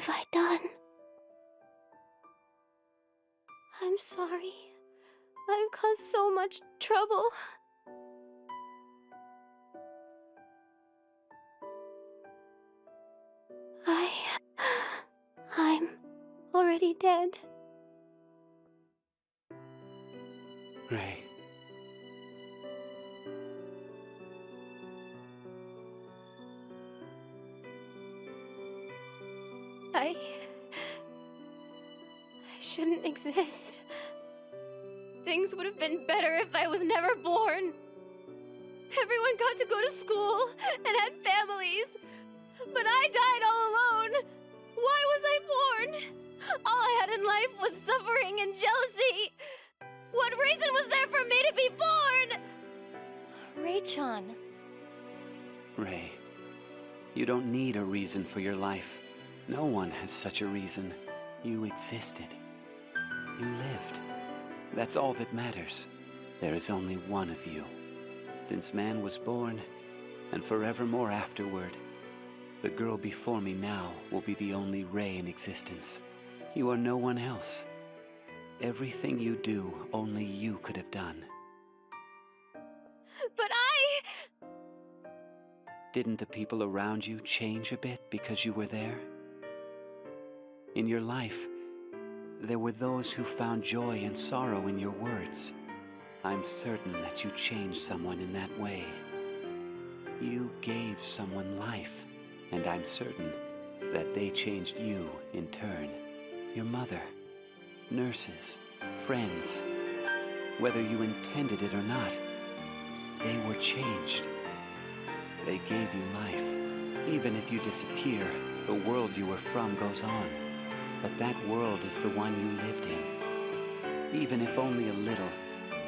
have I done? I'm sorry. I've caused so much trouble. I'm already dead. Ray. I shouldn't exist. Things would have been better if I was never born. Everyone got to go to school and had families, but I died all alone. Why was I born? All I had in life was suffering and jealousy. What reason was there for me to be born? Ray-chan. Ray, you don't need a reason for your life. No one has such a reason. You existed. You lived. That's all that matters. There is only one of you. Since man was born, and forevermore afterward, the girl before me now will be the only Ray in existence. You are no one else. Everything you do, only you could have done. But Didn't the people around you change a bit because you were there? In your life, there were those who found joy and sorrow in your words. I'm certain that you changed someone in that way. You gave someone life, and I'm certain that they changed you in turn. Your mother, nurses, friends, whether you intended it or not, they were changed. They gave you life. Even if you disappear, the world you were from goes on. But that world is the one you lived in. Even if only a little,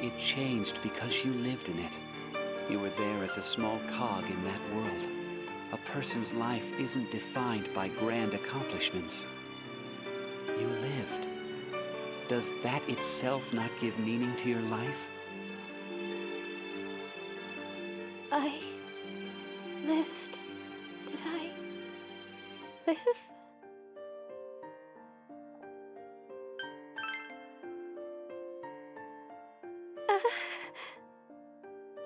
it changed because you lived in it. You were there as a small cog in that world. A person's life isn't defined by grand accomplishments. You lived. Does that itself not give meaning to your life? I lived. Did I live?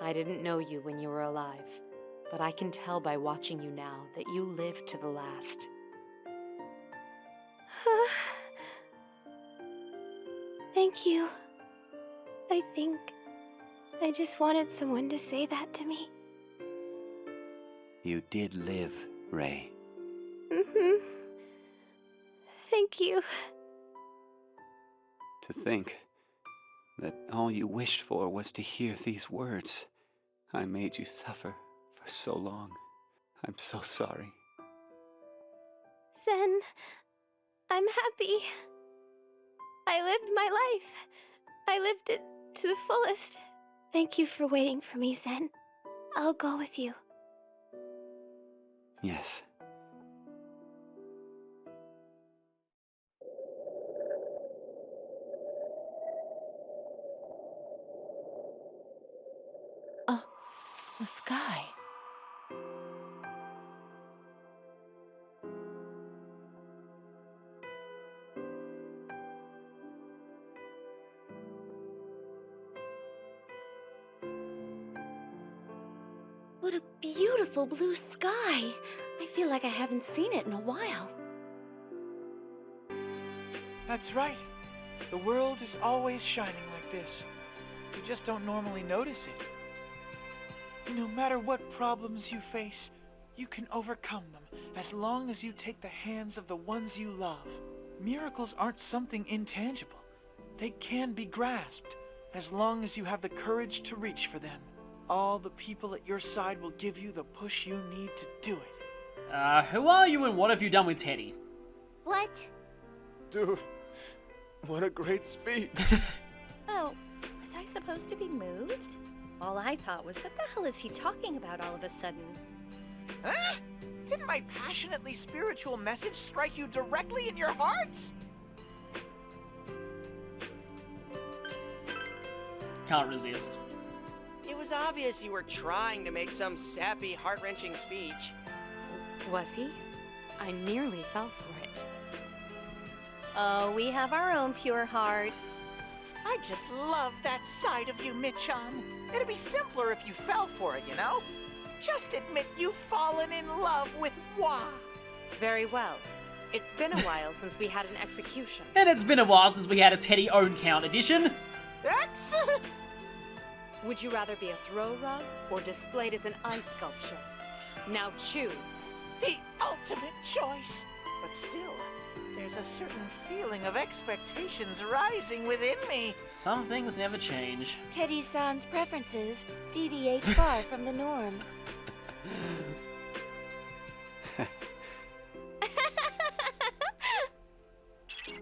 I didn't know you when you were alive, but I can tell by watching you now that you lived to the last. Thank you. I think I just wanted someone to say that to me. You did live, Ray. Mm-hmm. Thank you. To think that all you wished for was to hear these words. I made you suffer for so long. I'm so sorry. Zen, I'm happy. I lived my life. I lived it to the fullest. Thank you for waiting for me, Zen. I'll go with you. Yes. Oh, the sky. What a beautiful blue sky! I feel like I haven't seen it in a while. That's right. The world is always shining like this. You just don't normally notice it. No matter what problems you face, you can overcome them as long as you take the hands of the ones you love. Miracles aren't something intangible. They can be grasped as long as you have the courage to reach for them. All the people at your side will give you the push you need to do it. Who are you and what have you done with Teddy? What? Dude, what a great speech. Oh, was I supposed to be moved? All I thought was, what the hell is he talking about all of a sudden? Huh? Didn't my passionately spiritual message strike you directly in your hearts? Can't resist. It was obvious you were trying to make some sappy, heart-wrenching speech. Was he? I nearly fell for it. Oh, we have our own pure heart. I just love that side of you, Mitchon. It'd be simpler if you fell for it, you know? Just admit you've fallen in love with moi. Very well. It's been a while since we had an execution. And it's been a while since we had a Teddy Own Count edition. That's... Would you rather be a throw rug or displayed as an ice sculpture? Now choose. the ultimate choice. But still, there's a certain feeling of expectations rising within me. Some things never change. Teddy-san's preferences deviate far from the norm.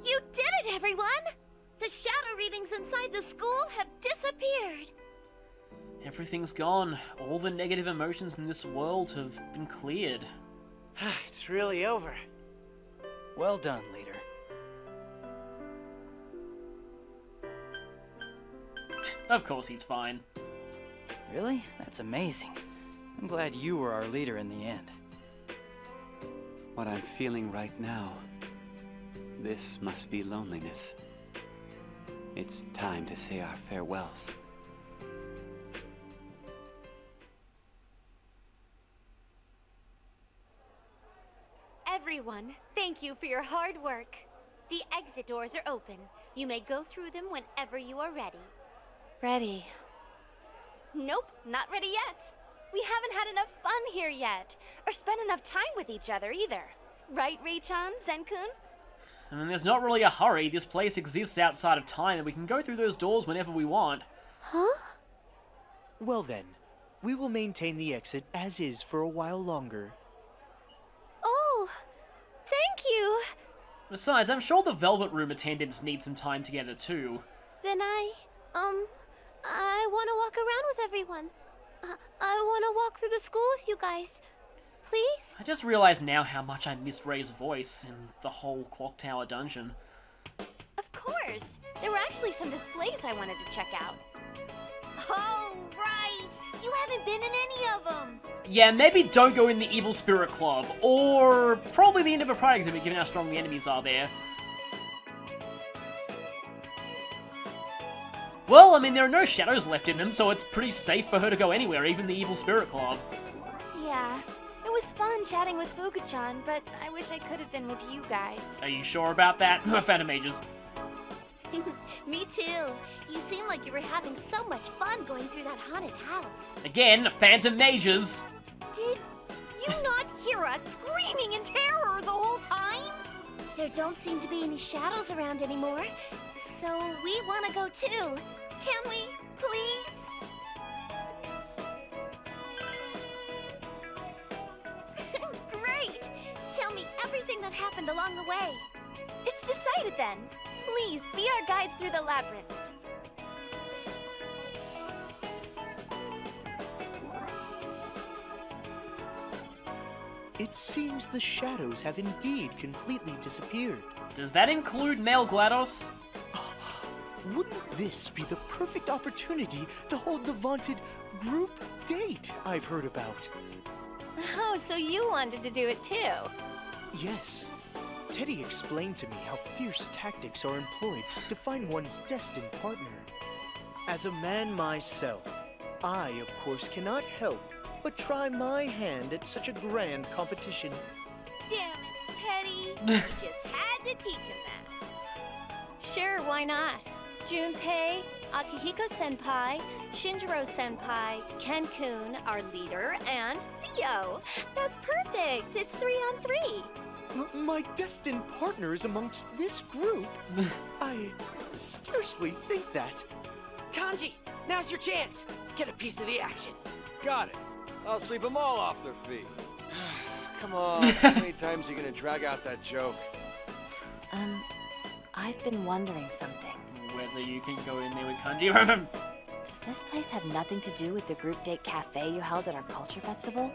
You did it, everyone! The shadow readings inside the school have disappeared. Everything's gone. All the negative emotions in this world have been cleared. It's really over. Well done, leader. Of course he's fine. Really? That's amazing. I'm glad you were our leader in the end. What I'm feeling right now, this must be loneliness. It's time to say our farewells. Everyone, thank you for your hard work. The exit doors are open. You may go through them whenever you are ready. Ready. Nope, not ready yet. We haven't had enough fun here yet, or spent enough time with each other either. Right, Rei-chan, Zen-kun? I mean, there's not really a hurry. This place exists outside of time, and we can go through those doors whenever we want. Huh? Well then, we will maintain the exit as is for a while longer. Oh, thank you. Besides, I'm sure the Velvet Room attendants need some time together too. Then I want to walk around with everyone. I want to walk through the school with you guys. Please? I just realized now how much I missed Ray's voice in the whole Clock Tower dungeon. Of course. There were actually some displays I wanted to check out. Oh, right! You haven't been in any of them! Yeah, maybe don't go in the Evil Spirit Club, or probably the Enderman Pride exhibit, given how strong the enemies are there. Well, I mean, there are no shadows left in them, so it's pretty safe for her to go anywhere, even the Evil Spirit Club. Yeah, it was fun chatting with Fuuka-chan, but I wish I could have been with you guys. Are you sure about that? Phantom Mages. Me too. You seem like you were having so much fun going through that haunted house. Again, Phantom Mages. Did you not hear us screaming in terror the whole time? There don't seem to be any shadows around anymore, so we want to go too. Can we, please? Great! Tell me everything that happened along the way. It's decided then. Please, be our guides through the labyrinths. It seems the shadows have indeed completely disappeared. Does that include male GLaDOS? Wouldn't this be the perfect opportunity to hold the vaunted group date I've heard about? Oh, so you wanted to do it too? Yes. Teddy explained to me how fierce tactics are employed to find one's destined partner. As a man myself, I, of course, cannot help but try my hand at such a grand competition. Damn it, Teddy. You just had to teach him that. Sure, why not? Junpei, Akihiko-senpai, Shinjiro-senpai, Ken-kun, our leader, and Theo. That's perfect. It's 3-on-3. My destined partner is amongst this group? I scarcely think that. Kanji, now's your chance. Get a piece of the action. Got it. I'll sweep them all off their feet. Come on, how many times are you gonna drag out that joke? I've been wondering something. Whether you can go in there with Kanji. Does this place have nothing to do with the group date cafe you held at our culture festival?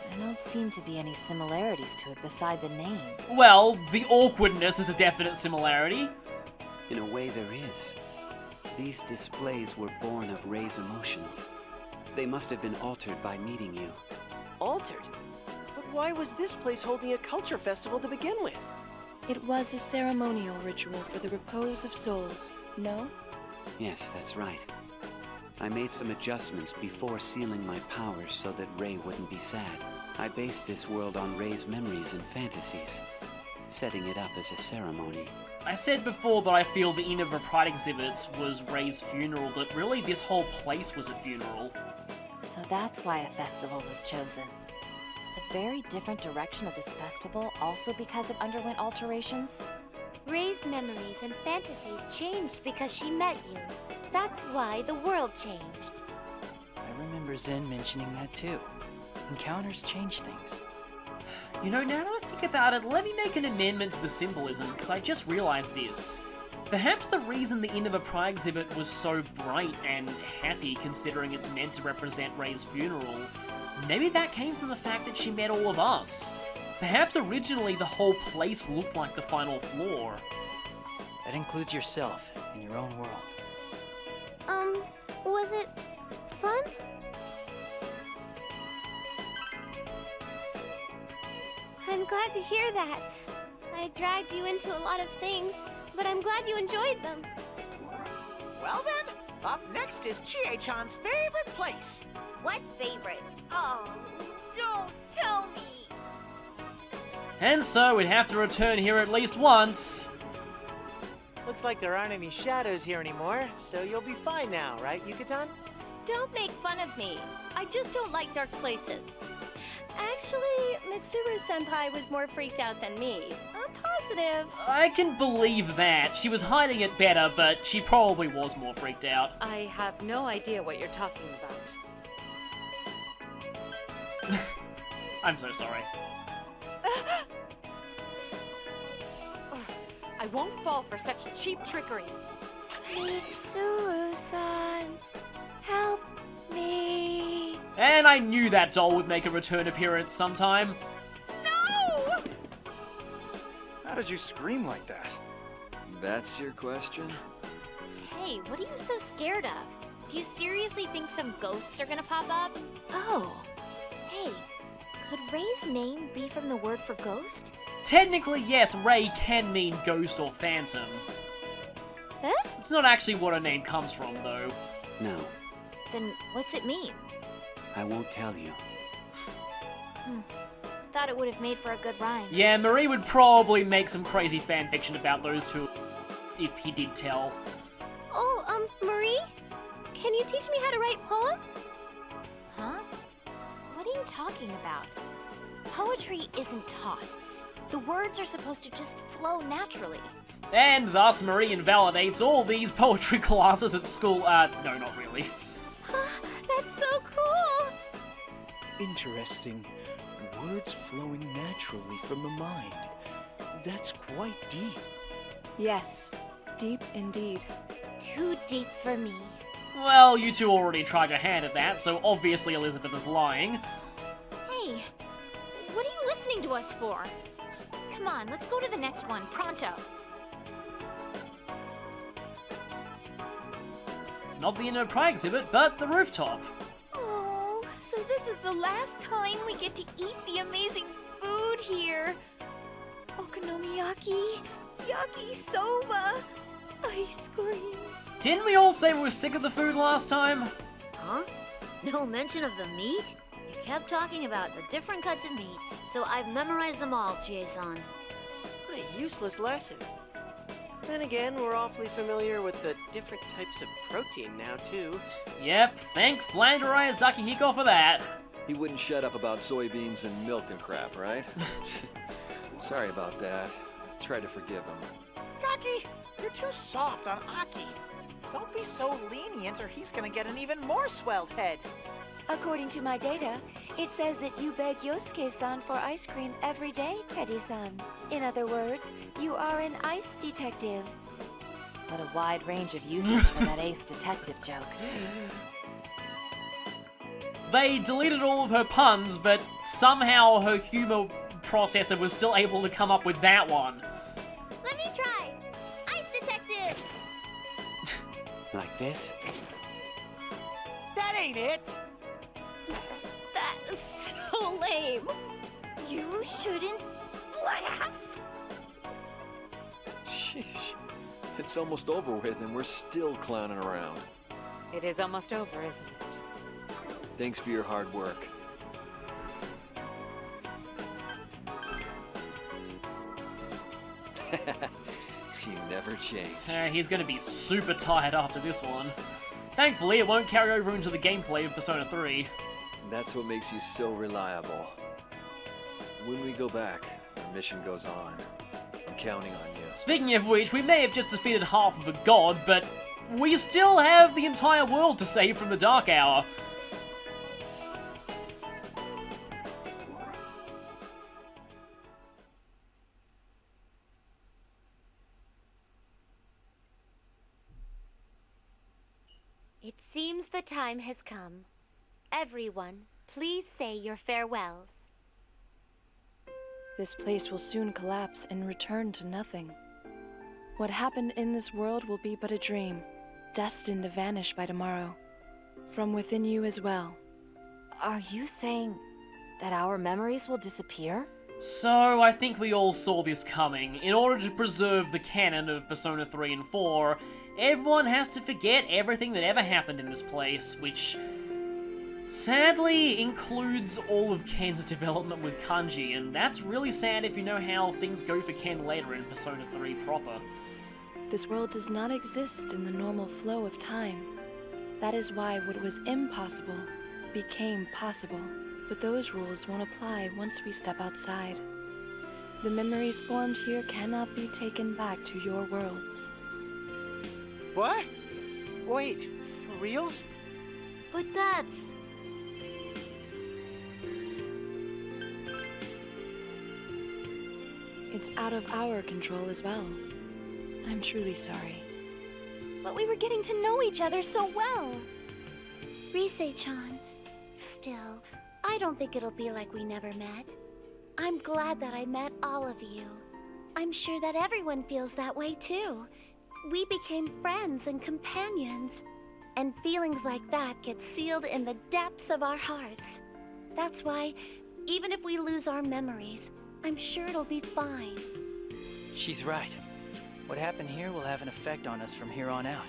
There don't seem to be any similarities to it beside the name. Well, the awkwardness is a definite similarity. In a way, there is. These displays were born of Ray's emotions. They must have been altered by meeting you. Altered? But why was this place holding a culture festival to begin with? It was a ceremonial ritual for the repose of souls, no? Yes, that's right. I made some adjustments before sealing my powers so that Ray wouldn't be sad. I based this world on Ray's memories and fantasies, setting it up as a ceremony. I said before that I feel the End of a Pride exhibits was Ray's funeral, but really this whole place was a funeral. So that's why a festival was chosen. Is the very different direction of this festival also because it underwent alterations? Ray's memories and fantasies changed because she met you. That's why the world changed. I remember Zen mentioning that too. Encounters change things. You know, now that I think about it, let me make an amendment to the symbolism, because I just realised this. Perhaps the reason the End of a Pride exhibit was so bright and happy, considering it's meant to represent Ray's funeral, maybe that came from the fact that she met all of us. Perhaps originally the whole place looked like the final floor. That includes yourself and your own world. Was it fun? I'm glad to hear that. I dragged you into a lot of things, but I'm glad you enjoyed them. Well then, up next is Chie-chan's favorite place. What favorite? Oh, don't tell me. And so we'd have to return here at least once. Looks like there aren't any shadows here anymore, so you'll be fine now, right, Yucatan? Don't make fun of me. I just don't like dark places. Actually, Mitsuru-senpai was more freaked out than me. I'm positive. I can believe that. She was hiding it better, but she probably was more freaked out. I have no idea what you're talking about. I'm so sorry. I won't fall for such cheap trickery. Mitsuru-san, help me. And I knew that doll would make a return appearance sometime. No! How did you scream like that? That's your question? Hey, what are you so scared of? Do you seriously think some ghosts are gonna pop up? Oh. Hey, could Ray's name be from the word for ghost? Technically, yes, Ray can mean ghost or phantom. Huh? It's not actually what her name comes from, though. No, Then what's it mean? I won't tell you. Thought it would have made for a good rhyme. Yeah, Marie would probably make some crazy fanfiction about those two if he did tell. Oh, Marie? Can you teach me how to write poems? Huh? What are you talking about? Poetry isn't taught. The words are supposed to just flow naturally. And thus, Marie invalidates all these poetry classes at school. No, not really. That's so cool! Interesting. Words flowing naturally from the mind. That's quite deep. Yes, deep indeed. Too deep for me. Well, you two already tried your hand at that, so obviously Elizabeth is lying. Hey, what are you listening to us for? Come on, let's go to the next one, pronto. Not the Inner Pride exhibit, but the rooftop. Oh, so this is the last time we get to eat the amazing food here. Okonomiyaki, yakisoba, ice cream. Didn't we all say we were sick of the food last time? Huh? No mention of the meat? You kept talking about the different cuts of meat, so I've memorized them all, Chie-san. What a useless lesson. Then again, we're awfully familiar with the different types of protein now, too. Yep, thank Flanderai Zakihiko for that. He wouldn't shut up about soybeans and milk and crap, right? Sorry about that. Try to forgive him. Gaki, you're too soft on Aki. Don't be so lenient or he's gonna get an even more swelled head. According to my data, it says that you beg Yosuke-san for ice cream every day, Teddy-san. In other words, you are an ice detective. What a wide range of usage for that ace detective joke. They deleted all of her puns, but somehow her humor processor was still able to come up with that one. Let me try. Ice detective. Like this? That ain't it. That is so lame. You shouldn't laugh. Sheesh. It's almost over with and we're still clowning around. It is almost over, isn't it? Thanks for your hard work. You never change. He's gonna be super tired after this one. Thankfully, it won't carry over into the gameplay of Persona 3. That's what makes you so reliable. When we go back, our mission goes on. I'm counting on you. Speaking of which, we may have just defeated half of a god, but we still have the entire world to save from the Dark Hour. It seems the time has come. Everyone, please say your farewells. This place will soon collapse and return to nothing. What happened in this world will be but a dream, destined to vanish by tomorrow. From within you as well. Are you saying that our memories will disappear? So, I think we all saw this coming. In order to preserve the canon of Persona 3 and 4, everyone has to forget everything that ever happened in this place, which sadly includes all of Ken's development with Kanji, and that's really sad if you know how things go for Ken later in Persona 3 proper. This world does not exist in the normal flow of time. That is why what was impossible became possible. But those rules won't apply once we step outside. The memories formed here cannot be taken back to your worlds. What? Wait, for reals? But that's... It's out of our control as well. I'm truly sorry. But we were getting to know each other so well. Rise-chan, still, I don't think it'll be like we never met. I'm glad that I met all of you. I'm sure that everyone feels that way too. We became friends and companions. And feelings like that get sealed in the depths of our hearts. That's why, even if we lose our memories, I'm sure it'll be fine. She's right. What happened here will have an effect on us from here on out.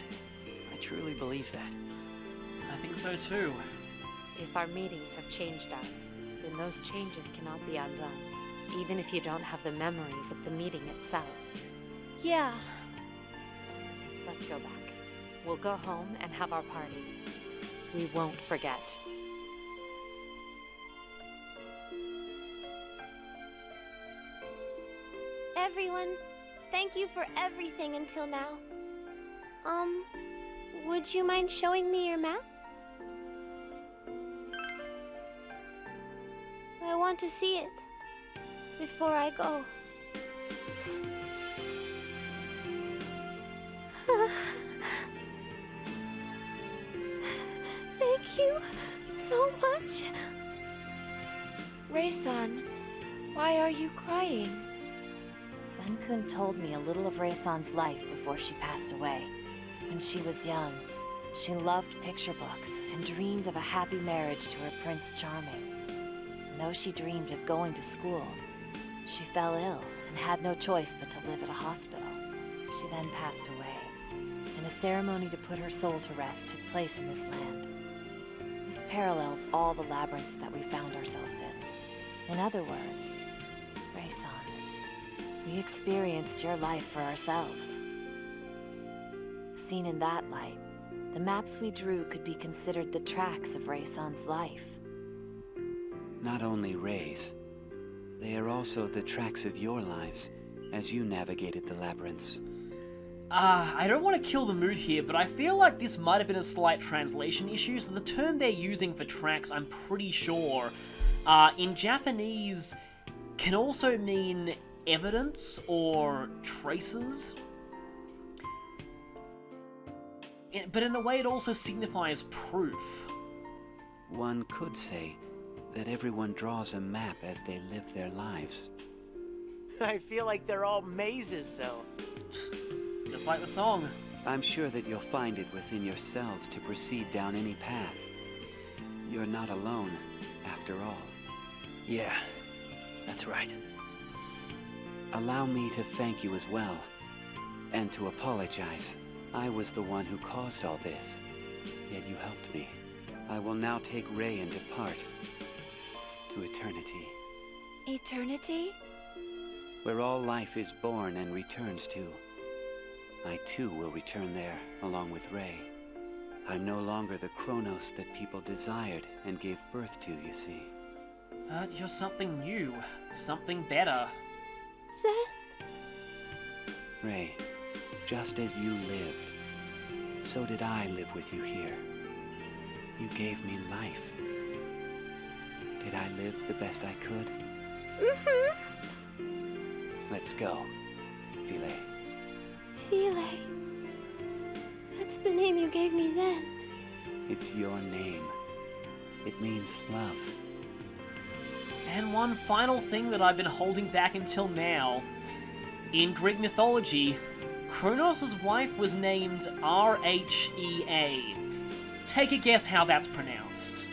I truly believe that. I think so too. If our meetings have changed us, then those changes cannot be undone, even if you don't have the memories of the meeting itself. Yeah. Let's go back. We'll go home and have our party. We won't forget. Everyone, thank you for everything until now. Would you mind showing me your map? I want to see it before I go. Thank you so much. Rei-san, why are you crying? Zen-kun told me a little of Rei-san's life before she passed away. When she was young, she loved picture books and dreamed of a happy marriage to her Prince Charming. And though she dreamed of going to school, she fell ill and had no choice but to live at a hospital. She then passed away, and a ceremony to put her soul to rest took place in this land. This parallels all the labyrinths that we found ourselves in. In other words, Rei-san, we experienced your life for ourselves. Seen in that light, the maps we drew could be considered the tracks of Rei-san's life. Not only Rei's, they are also the tracks of your lives as you navigated the labyrinths. I don't want to kill the mood here, but I feel like this might have been a slight translation issue, so the term they're using for tracks, I'm pretty sure, in Japanese, can also mean evidence or traces. But in a way it also signifies proof. One could say that everyone draws a map as they live their lives. I feel like they're all mazes, though. Just like the song. I'm sure that you'll find it within yourselves to proceed down any path. You're not alone, after all. Yeah, That's right. Allow me to thank you as well, and to apologize. I was the one who caused all this, yet you helped me. I will now take Rei and depart to eternity, Eternity? where all life is born and returns to. I too will return there, along with Rei. I'm no longer the Kronos that people desired and gave birth to, you see. But you're something new, something better. Zen? Rei, just as you lived, so did I live with you here. You gave me life. Did I live the best I could? Let's go, Philae. Philae. That's the name you gave me then. It's your name. It means love. And one final thing that I've been holding back until now. In Greek mythology, Kronos' wife was named Rhea. Take a guess how that's pronounced.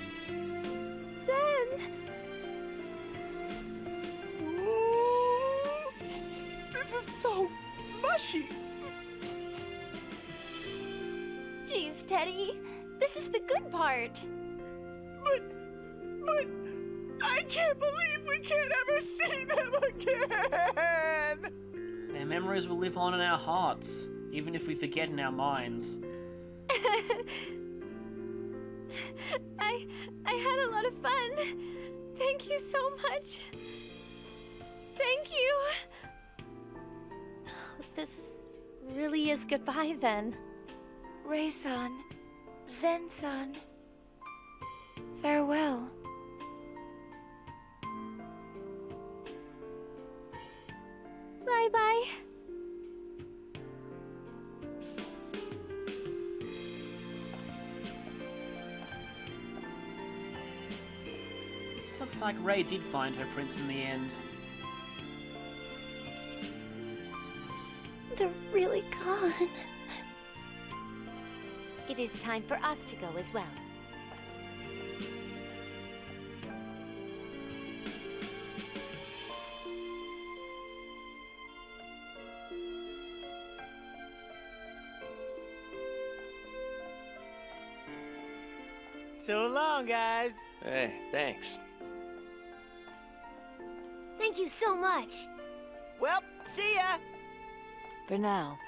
Zen! Ooh, this is so mushy. Jeez, Teddy. This is the good part. But I can't believe we can't ever see them again. Their memories will live on in our hearts, even if we forget in our minds. I had a lot of fun. Thank you so much. Thank you. This really is goodbye then. Rei-san, Zen-san, farewell. Bye-bye. Looks like Rei did find her prince in the end. They're really gone. It is time for us to go as well. So long, guys. Hey, thanks. Thank you so much. Well, see ya. For now,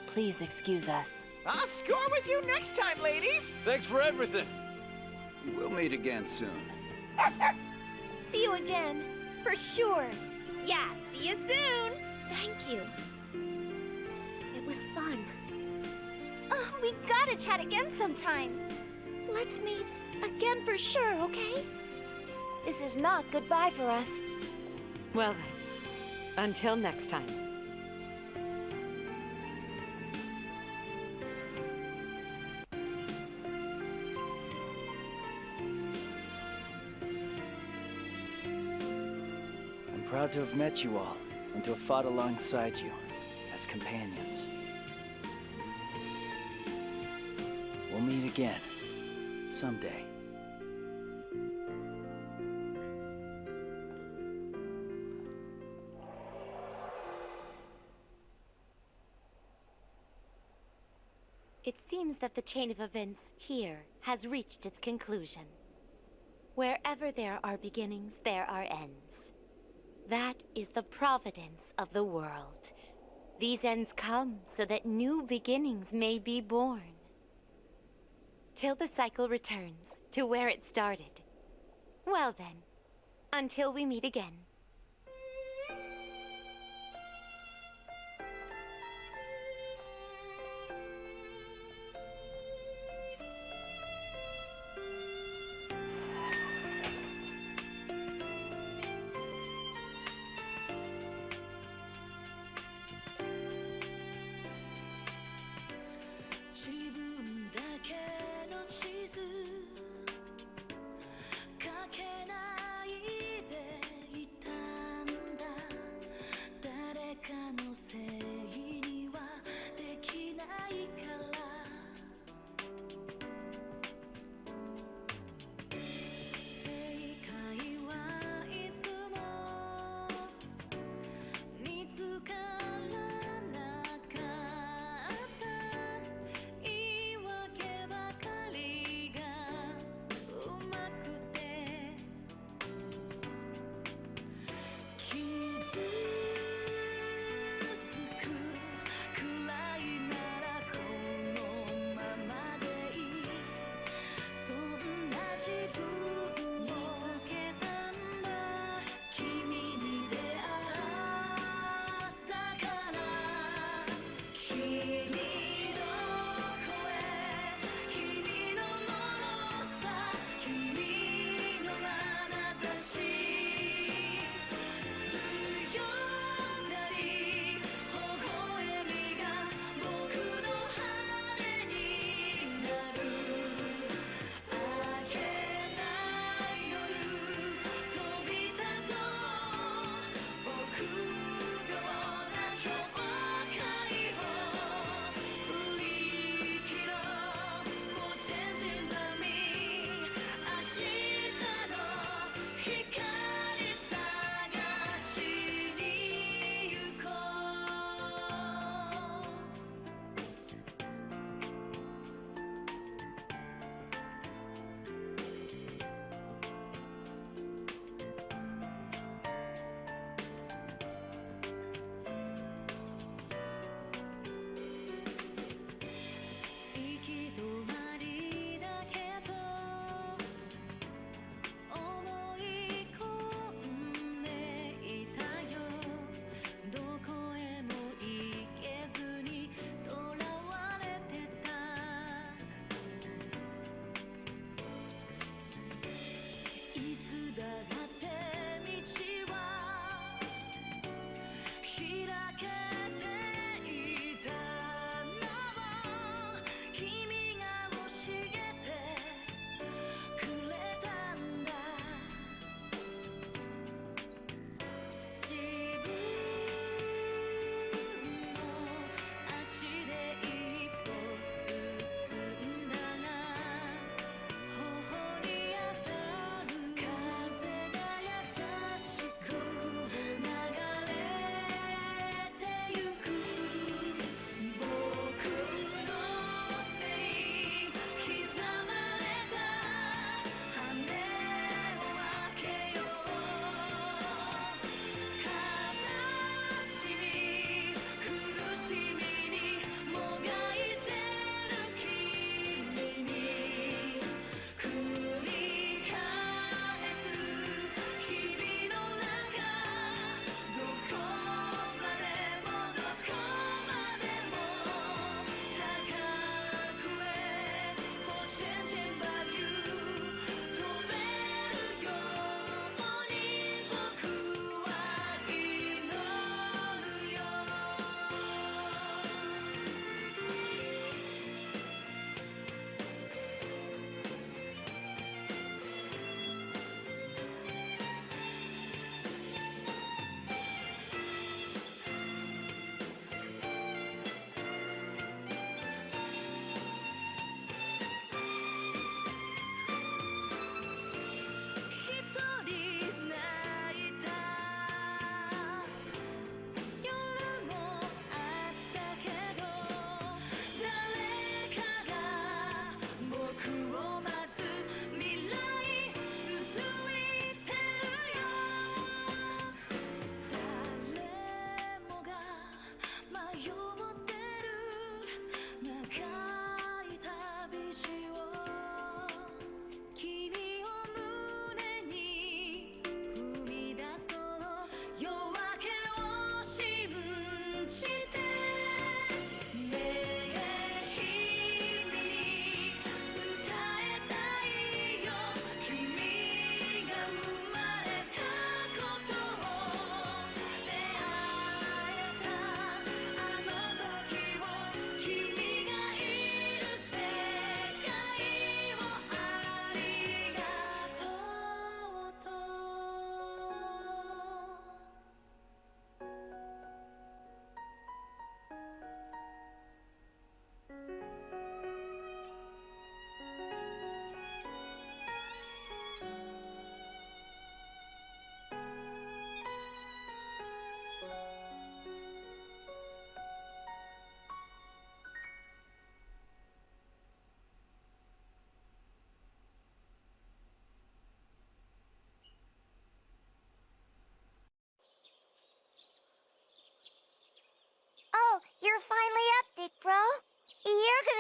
please excuse us. I'll score with you next time, ladies. Thanks for everything. We'll meet again soon. See you again, for sure. Yeah, see you soon. Thank you. It was fun. Oh, we gotta chat again sometime. Let's meet again for sure, okay? This is not goodbye for us. Well then, until next time. I'm proud to have met you all, and to have fought alongside you, as companions. We'll meet again, someday. It seems that the chain of events here has reached its conclusion. Wherever there are beginnings, there are ends. That is the providence of the world. These ends come so that new beginnings may be born. Till the cycle returns to where it started. Well then, until we meet again.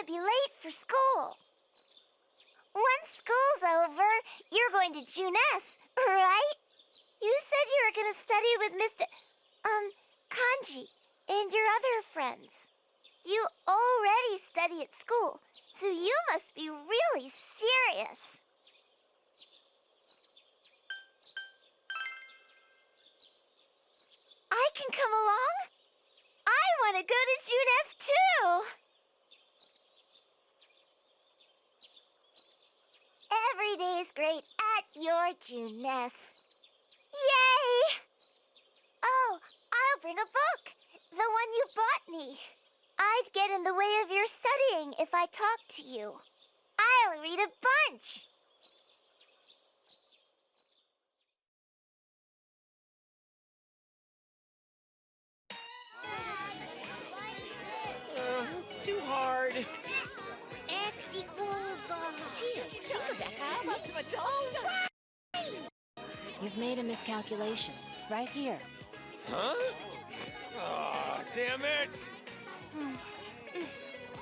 gonna be late for school. Once school's over, you're going to Juness, right? You said you were gonna study with Mr. Kanji and your other friends. You already study at school, so you must be really serious. I can come along? I want to go to Juness too! Every day is great at your Juness. Yay! Oh, I'll bring a book. The one you bought me. I'd get in the way of your studying if I talked to you. I'll read a bunch. It's too hard. X equals, Cheers. How about some adult stuff? You've made a miscalculation. Right here. Huh? Oh, damn it!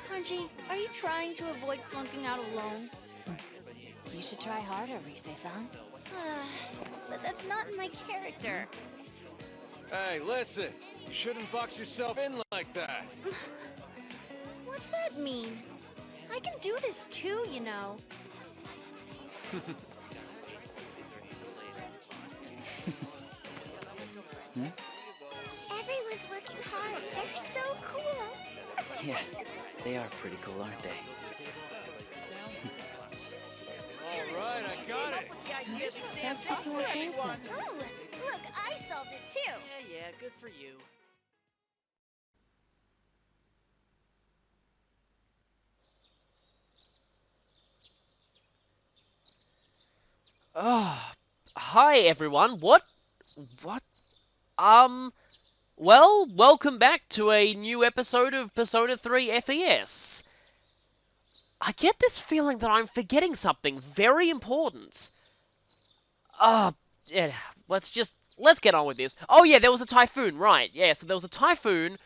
Kanji, are you trying to avoid flunking out alone? You should try harder, Rise-san. But that's not in my character. Hey, listen. You shouldn't box yourself in like that. What's that mean? I can do this too, you know. everyone's working hard. They're so cool. Yeah, they are pretty cool, aren't they? Alright, I got it. That's the cool dancing. Oh, look, I solved it too. Yeah, good for you. Hi everyone. What? Well, welcome back to a new episode of Persona 3 FES. I get this feeling that I'm forgetting something very important. Yeah, let's get on with this. Oh yeah, there was a typhoon, right. Yeah, so there was a typhoon.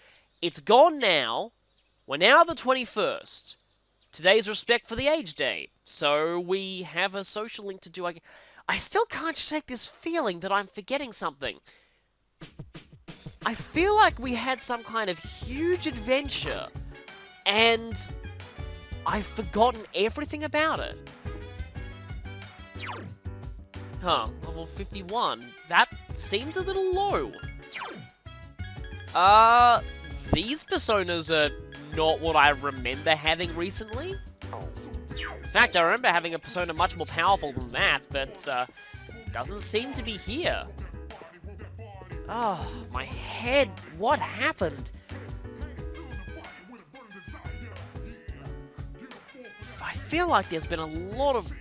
It's gone now. We're now the 21st. Today's Respect for the Age Day. So we have a social link to do. I still can't shake this feeling that I'm forgetting something. I feel like we had some kind of huge adventure, and I've forgotten everything about it. Huh, level 51. That seems a little low. These personas are not what I remember having recently. In fact, I remember having a persona much more powerful than that, but, doesn't seem to be here. Oh, my head, what happened? I feel like there's been a lot of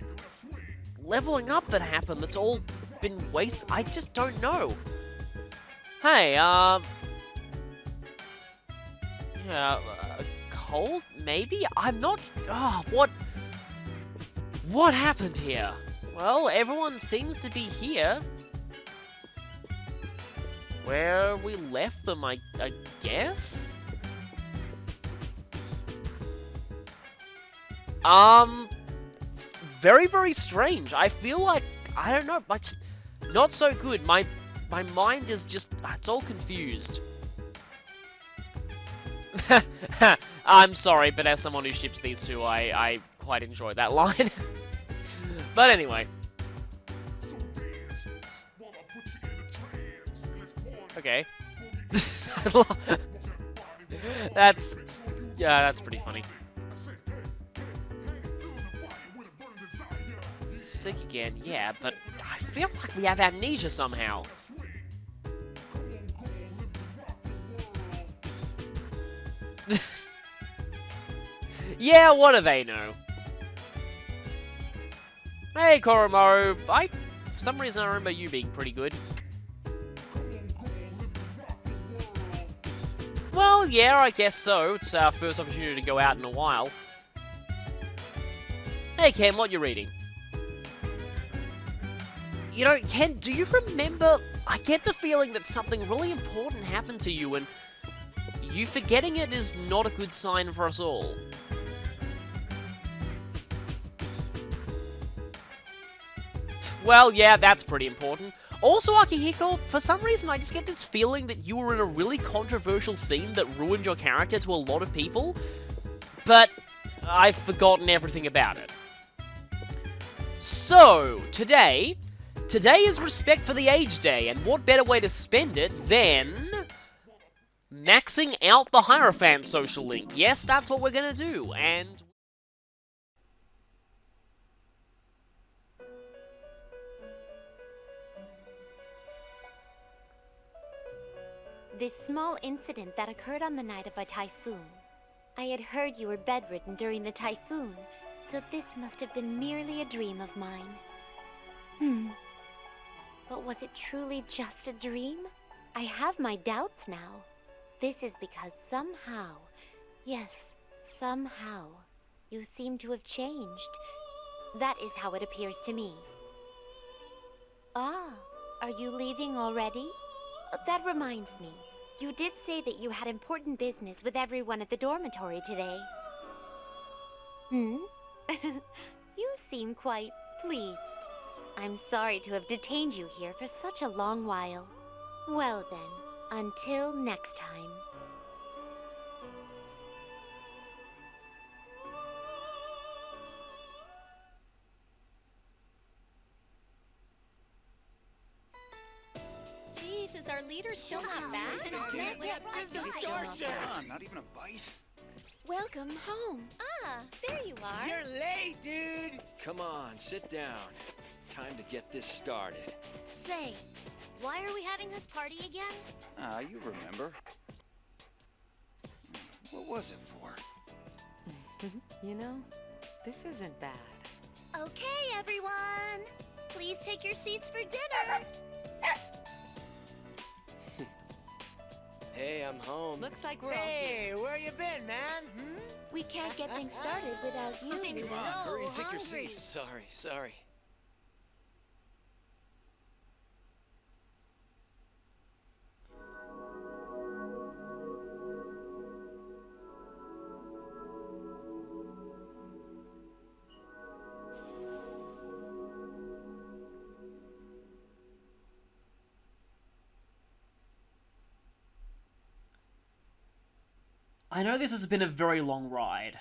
leveling up that happened that's all been wasted. I just don't know. Hey, yeah, cold, maybe? I'm not, what happened here? Well, everyone seems to be here. Where we left them, I guess? Very, very strange. I feel like, I don't know, but not so good. My mind is just, it's all confused. I'm sorry, but as someone who ships these two, I quite enjoy that line. But anyway. Okay. That's pretty funny. Sick again, yeah, but I feel like we have amnesia somehow. Yeah, what do they know? Hey, Koromaru, for some reason I remember you being pretty good. Well, yeah, I guess so. It's our first opportunity to go out in a while. Hey, Ken, what you reading? You know, Ken, do you remember... I get the feeling that something really important happened to you, and you forgetting it is not a good sign for us all. Well, yeah, that's pretty important. Also, Akihiko, for some reason I just get this feeling that you were in a really controversial scene that ruined your character to a lot of people, but I've forgotten everything about it. So, today is Respect for the Age Day, and what better way to spend it than maxing out the Hierophant social link. Yes, that's what we're gonna do, and This small incident that occurred on the night of a typhoon. I had heard you were bedridden during the typhoon, so this must have been merely a dream of mine. But was it truly just a dream? I have my doubts now. This is because somehow, yes, somehow, you seem to have changed. That is how it appears to me. Ah, are you leaving already? That reminds me. You did say that you had important business with everyone at the dormitory today. You seem quite pleased. I'm sorry to have detained you here for such a long while. Well then, until next time. Jeez, is our leader still not back? Come on, not even a bite. Welcome home. Ah, there you are. You're late, dude! Come on, sit down. Time to get this started. Say, why are we having this party again? Ah, you remember. What was it for? You know, this isn't bad. Okay, everyone. Please take your seats for dinner. Hey, I'm home. Looks like we're Hey, where you been, man? We can't get things started without you. I'm Come so on, hurry and take your hungry. seat. Sorry. I know this has been a very long ride.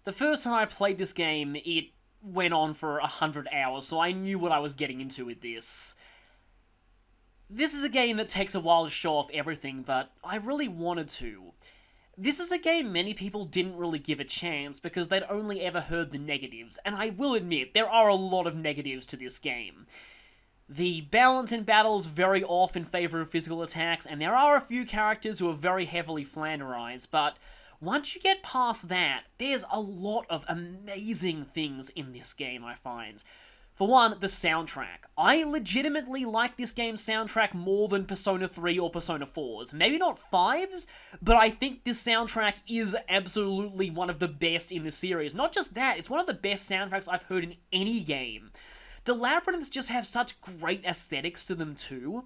The first time I played this game, it went on for 100 hours, so I knew what I was getting into with this. This is a game that takes a while to show off everything, but I really wanted to. This is a game many people didn't really give a chance because they'd only ever heard the negatives, and I will admit, there are a lot of negatives to this game. The balance in battles very off in favour of physical attacks, and there are a few characters who are very heavily flanderized, but once you get past that, there's a lot of amazing things in this game, I find. For one, the soundtrack. I legitimately like this game's soundtrack more than Persona 3 or Persona 4's. Maybe not 5's, but I think this soundtrack is absolutely one of the best in the series. Not just that, it's one of the best soundtracks I've heard in any game. The labyrinths just have such great aesthetics to them too.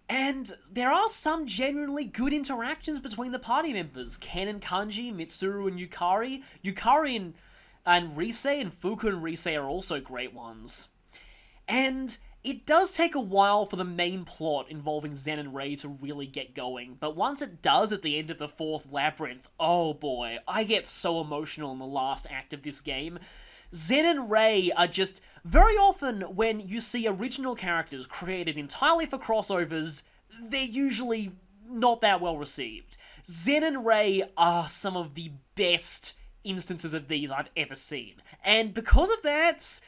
And there are some genuinely good interactions between the party members. Ken and Kanji, Mitsuru and Yukari. Yukari and Rise, and Fuku and Rise are also great ones. And it does take a while for the main plot involving Zen and Rei to really get going, but once it does at the end of the 4th labyrinth, oh boy, I get so emotional in the last act of this game. Zen and Rei are just, very often when you see original characters created entirely for crossovers, they're usually not that well received. Zen and Rei are some of the best instances of these I've ever seen. And because of that,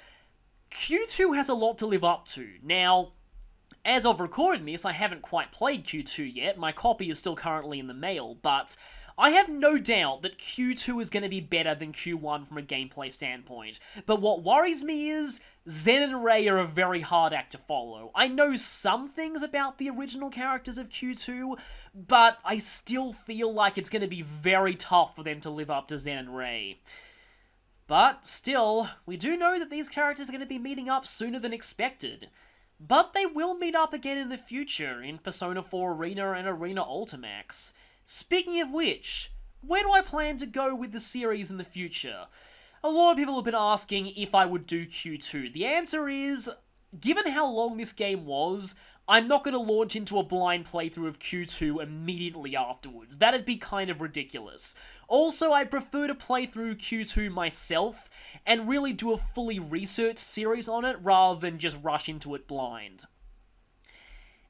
Q2 has a lot to live up to. Now, as of recording this, I haven't quite played Q2 yet, my copy is still currently in the mail, but I have no doubt that Q2 is going to be better than Q1 from a gameplay standpoint. But what worries me is, Zen and Rei are a very hard act to follow. I know some things about the original characters of Q2, but I still feel like it's going to be very tough for them to live up to Zen and Rei. But still, we do know that these characters are going to be meeting up sooner than expected. But they will meet up again in the future, in Persona 4 Arena and Arena Ultimax. Speaking of which, where do I plan to go with the series in the future? A lot of people have been asking if I would do Q2. The answer is, given how long this game was, I'm not going to launch into a blind playthrough of Q2 immediately afterwards. That'd be kind of ridiculous. Also, I'd prefer to play through Q2 myself and really do a fully researched series on it rather than just rush into it blind.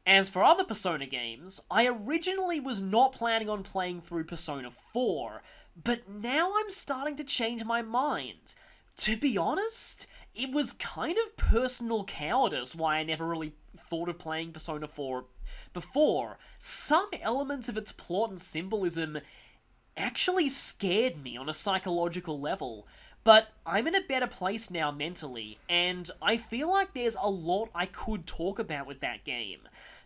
As for other Persona games, I originally was not planning on playing through Persona 4, but now I'm starting to change my mind. To be honest, it was kind of personal cowardice why I never really thought of playing Persona 4 before. Some elements of its plot and symbolism actually scared me on a psychological level, but I'm in a better place now mentally, and I feel like there's a lot I could talk about with that game.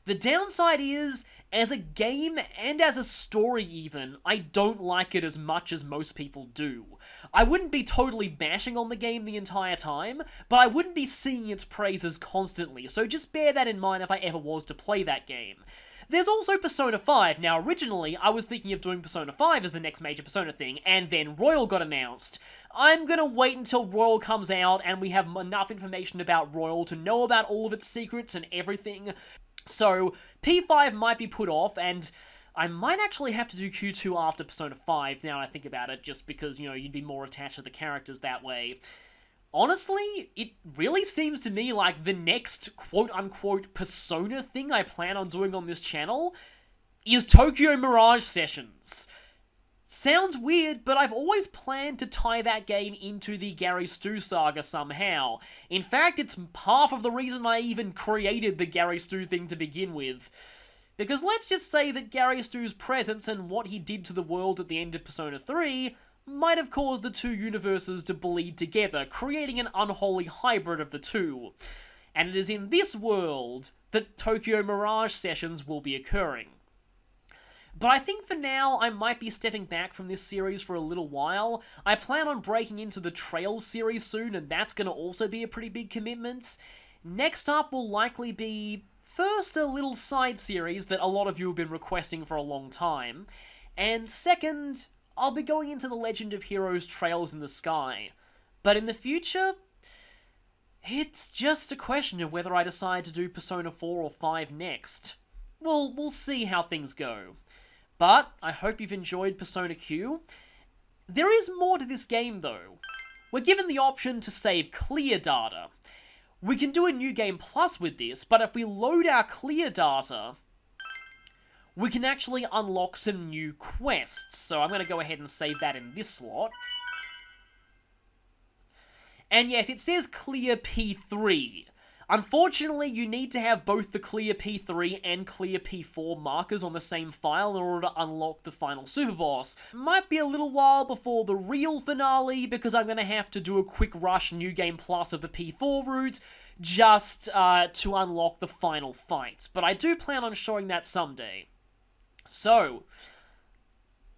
The downside is, as a game and as a story even, I don't like it as much as most people do. I wouldn't be totally bashing on the game the entire time, but I wouldn't be singing its praises constantly, so just bear that in mind if I ever was to play that game. There's also Persona 5. Now, originally, I was thinking of doing Persona 5 as the next major Persona thing, and then Royal got announced. I'm gonna wait until Royal comes out and we have enough information about Royal to know about all of its secrets and everything. So, P5 might be put off, and I might actually have to do Q2 after Persona 5, now I think about it, just because, you'd be more attached to the characters that way. Honestly, it really seems to me like the next quote-unquote Persona thing I plan on doing on this channel is Tokyo Mirage Sessions. Sounds weird, but I've always planned to tie that game into the Gary Stu saga somehow. In fact, it's half of the reason I even created the Gary Stu thing to begin with. Because let's just say that Gary Stu's presence and what he did to the world at the end of Persona 3 might have caused the two universes to bleed together, creating an unholy hybrid of the two. And it is in this world that Tokyo Mirage Sessions will be occurring. But I think for now, I might be stepping back from this series for a little while. I plan on breaking into the Trails series soon, and that's going to also be a pretty big commitment. Next up will likely be, first, a little side series that a lot of you have been requesting for a long time, and second, I'll be going into the Legend of Heroes Trails in the Sky. But in the future, it's just a question of whether I decide to do Persona 4 or 5 next. We'll see how things go. But I hope you've enjoyed Persona Q. There is more to this game though. We're given the option to save clear data. We can do a New Game Plus with this, but if we load our clear data, we can actually unlock some new quests. So I'm going to go ahead and save that in this slot. And yes, it says clear P3. Unfortunately, you need to have both the clear P3 and clear P4 markers on the same file in order to unlock the final super boss. Might be a little while before the real finale, because I'm going to have to do a quick rush New Game Plus of the P4 route, just to unlock the final fight. But I do plan on showing that someday. So,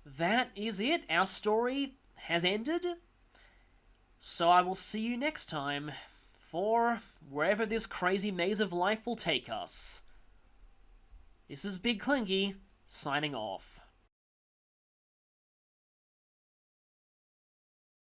that is it. Our story has ended. So I will see you next time for wherever this crazy maze of life will take us. This is Big Clinky, signing off.